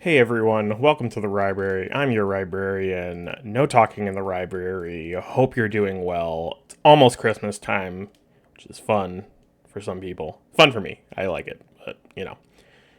Hey everyone, welcome to the Rybrary. I'm your librarian. No talking in the Rybrary. Hope you're doing well. It's almost Christmas time, which is fun for some people. Fun for me. I like it, but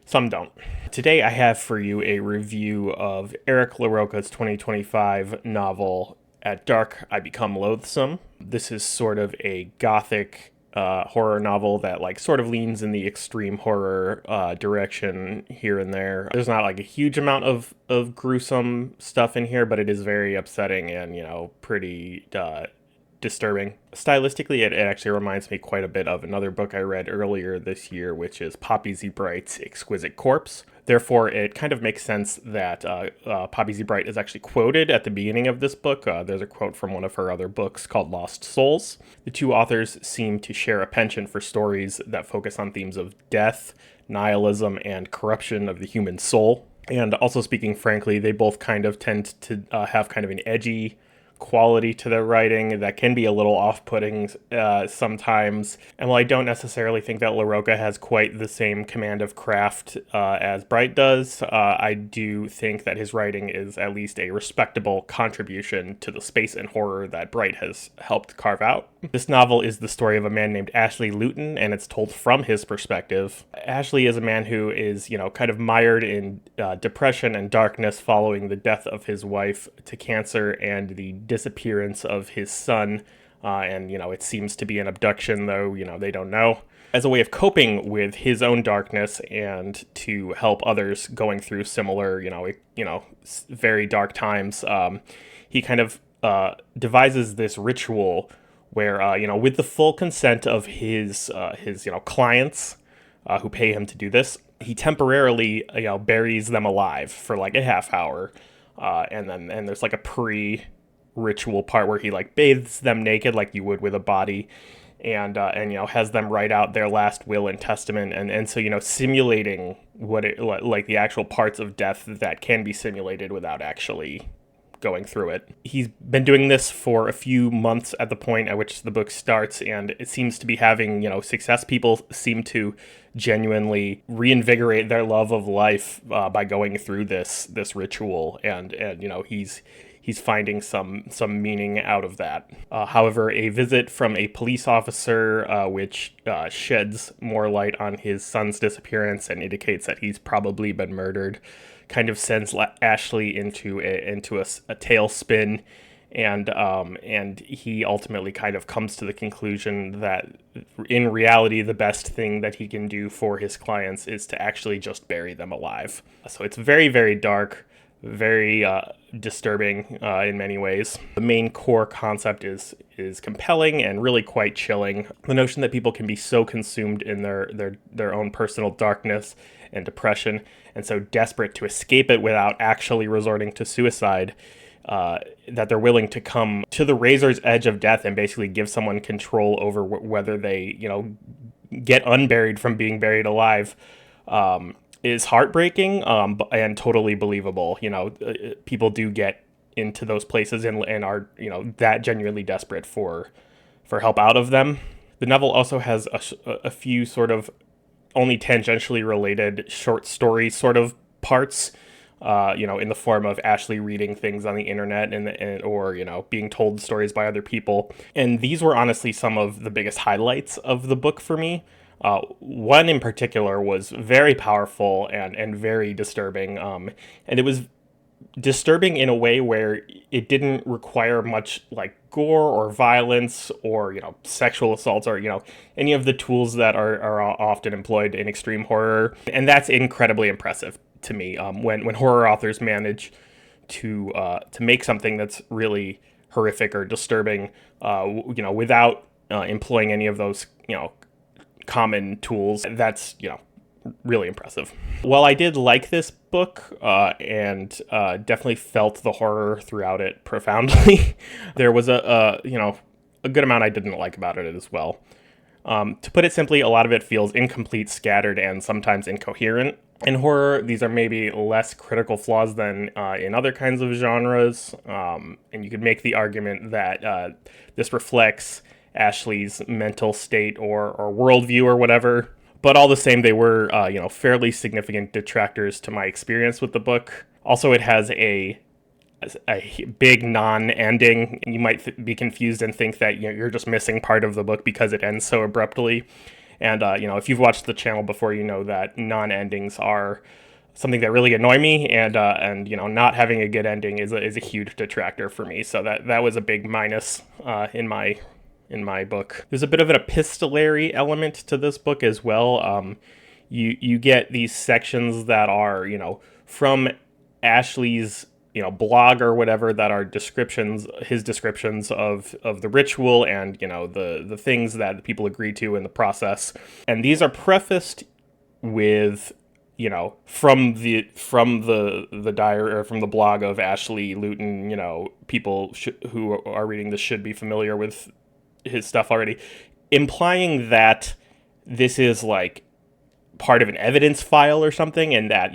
some don't. Today I have for you a review of Eric LaRocca's 2025 novel At Dark I Become Loathsome. This is sort of a gothic horror novel that sort of leans in the extreme horror direction here and there. There's not a huge amount of gruesome stuff in here, but it is very upsetting and pretty disturbing. Stylistically, it actually reminds me quite a bit of another book I read earlier this year, which is Poppy Z. Bright's Exquisite Corpse. Therefore, it kind of makes sense that Poppy Z. Bright is actually quoted at the beginning of this book. There's a quote from one of her other books called Lost Souls. The two authors seem to share a penchant for stories that focus on themes of death, nihilism, and corruption of the human soul. And also, speaking frankly, they both kind of tend to have kind of an edgy quality to their writing that can be a little off-putting sometimes. And while I don't necessarily think that LaRocca has quite the same command of craft as Bright does, I do think that his writing is at least a respectable contribution to the space and horror that Bright has helped carve out. This novel is the story of a man named Ashley Luton, and it's told from his perspective. Ashley is a man who is, kind of mired in depression and darkness following the death of his wife to cancer and the disappearance of his son. And it seems to be an abduction, though, they don't know. As a way of coping with his own darkness and to help others going through similar, very dark times, he kind of devises this ritual where, with the full consent of his clients who pay him to do this, he temporarily, buries them alive for a half hour. And there's a pre-ritual part where he bathes them naked like you would with a body, and has them write out their last will and testament, and so simulating what it the actual parts of death that can be simulated without actually going through it. He's been doing this for a few months at the point at which the book starts, and it seems to be having success. People seem to genuinely reinvigorate their love of life by going through this ritual, and he's finding some meaning out of that. However, a visit from a police officer, which sheds more light on his son's disappearance and indicates that he's probably been murdered, kind of sends Ashley into a tailspin, and he ultimately kind of comes to the conclusion that in reality the best thing that he can do for his clients is to actually just bury them alive. So it's very, very dark, very disturbing in many ways. The main core concept is compelling and really quite chilling. The notion that people can be so consumed in their own personal darkness and depression, and so desperate to escape it without actually resorting to suicide, that they're willing to come to the razor's edge of death and basically give someone control over whether they get unburied from being buried alive, is heartbreaking, and totally believable. People do get into those places and are that genuinely desperate for help out of them. The novel also has a few sort of only tangentially related short story sort of parts, in the form of Ashley reading things on the internet or being told stories by other people. And these were honestly some of the biggest highlights of the book for me. One in particular was very powerful and very disturbing, and it was disturbing in a way where it didn't require much gore or violence or sexual assaults or any of the tools that are often employed in extreme horror, and that's incredibly impressive to me. When horror authors manage to make something that's really horrific or disturbing, without employing any of those common tools, that's really impressive. While I did like this book and definitely felt the horror throughout it profoundly, there was a good amount I didn't like about it as well. To put it simply, a lot of it feels incomplete, scattered, and sometimes incoherent. In horror, these are maybe less critical flaws than in other kinds of genres, and you could make the argument that this reflects Ashley's mental state or worldview or whatever. but all the same, they were, fairly significant detractors to my experience with the book. Also, it has a big non-ending. You might be confused and think that you're just missing part of the book because it ends so abruptly. And if you've watched the channel before, you know that non-endings are something that really annoy me, and not having a good ending is a huge detractor for me. So that was a big minus in my book. There's a bit of an epistolary element to this book as well. You get these sections that are from Ashley's blog or whatever, that are his descriptions of the ritual and the things that people agree to in the process, and these are prefaced with from the diary, or from the blog of Ashley Luton. People who are reading this should be familiar with his stuff already, implying that this is like part of an evidence file or something, and that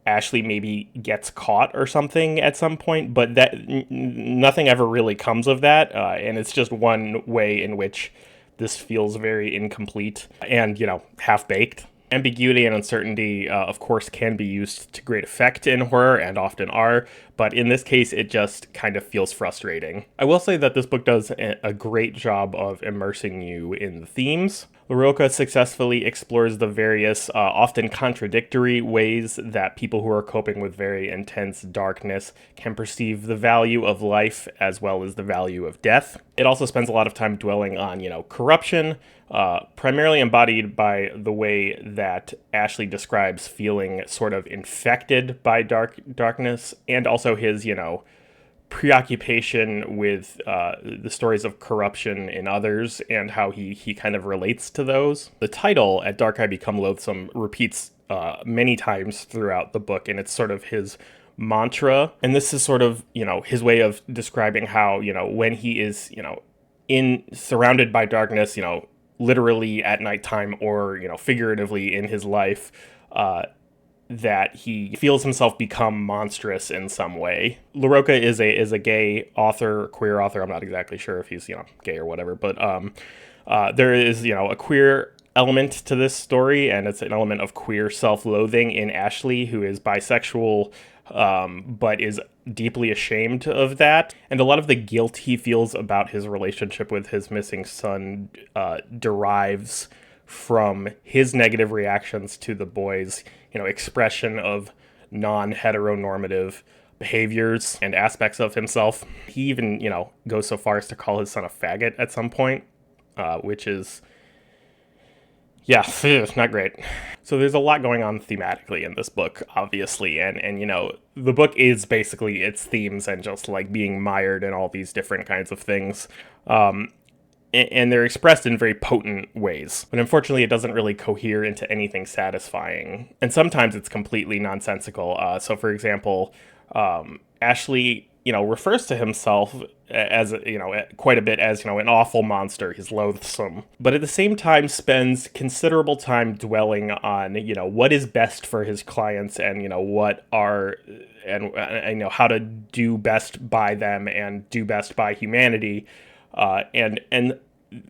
Ashley maybe gets caught or something at some point, but that nothing ever really comes of that, and it's just one way in which this feels very incomplete and half-baked. Ambiguity and uncertainty, of course, can be used to great effect in horror, and often are, but in this case, it just kind of feels frustrating. I will say that this book does a great job of immersing you in the themes. LaRocca successfully explores the various, often contradictory ways that people who are coping with very intense darkness can perceive the value of life as well as the value of death. It also spends a lot of time dwelling on, corruption, primarily embodied by the way that Ashley describes feeling sort of infected by darkness, and also his, preoccupation with the stories of corruption in others and how he kind of relates to those. The title, At Dark I Become Loathsome, repeats many times throughout the book, and it's sort of his mantra. And this is sort of, his way of describing how, when he is, surrounded by darkness, literally at nighttime or, figuratively in his life, that he feels himself become monstrous in some way. LaRocca is a gay author, queer author. I'm not exactly sure if he's gay or whatever, but there is a queer element to this story, and it's an element of queer self-loathing in Ashley, who is bisexual, but is deeply ashamed of that. And a lot of the guilt he feels about his relationship with his missing son derives from his negative reactions to the boys, expression of non-heteronormative behaviors and aspects of himself. He even, goes so far as to call his son a faggot at some point, which is, not great. So there's a lot going on thematically in this book, obviously, and the book is basically its themes and just like being mired in all these different kinds of things. And they're expressed in very potent ways. But unfortunately, it doesn't really cohere into anything satisfying. And sometimes it's completely nonsensical. So, for example, Ashley, refers to himself as, quite a bit as, an awful monster. He's loathsome. But at the same time spends considerable time dwelling on, what is best for his clients and, how to do best by them and do best by humanity. And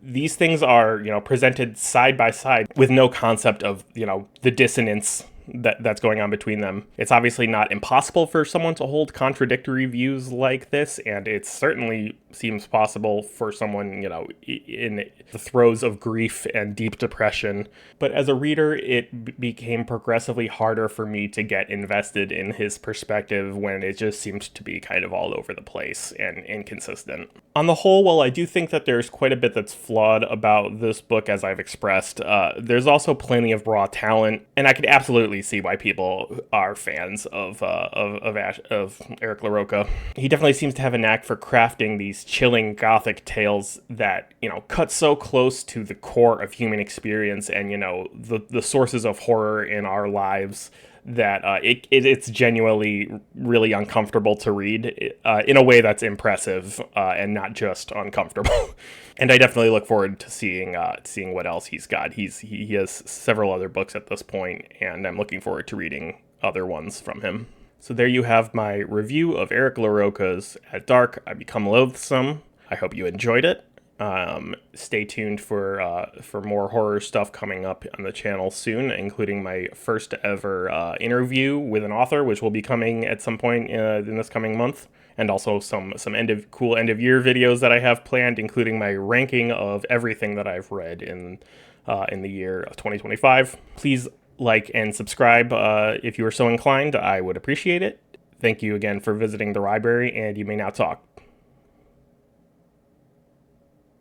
these things are, presented side by side with no concept of, the dissonance that's going on between them. It's obviously not impossible for someone to hold contradictory views like this, and it certainly seems possible for someone, in the throes of grief and deep depression. But as a reader, it became progressively harder for me to get invested in his perspective when it just seemed to be kind of all over the place and inconsistent. On the whole, while I do think that there's quite a bit that's flawed about this book, as I've expressed, there's also plenty of raw talent, and I could absolutely see why people are fans of Eric LaRocca. He definitely seems to have a knack for crafting these chilling gothic tales that, cut so close to the core of human experience and, the sources of horror in our lives that it's genuinely really uncomfortable to read in a way that's impressive and not just uncomfortable. And I definitely look forward to seeing what else he's got. He has several other books at this point, and I'm looking forward to reading other ones from him. So there you have my review of Eric LaRocca's At Dark I Become Loathsome. I hope you enjoyed it, Stay tuned for more horror stuff coming up on the channel soon, including my first ever interview with an author, which will be coming at some point in this coming month, and also some cool end of year videos that I have planned, including my ranking of everything that I've read in the year of 2025. Please like and subscribe if you are so inclined. I would appreciate it. Thank you again for visiting the Rybrary, and you may now talk.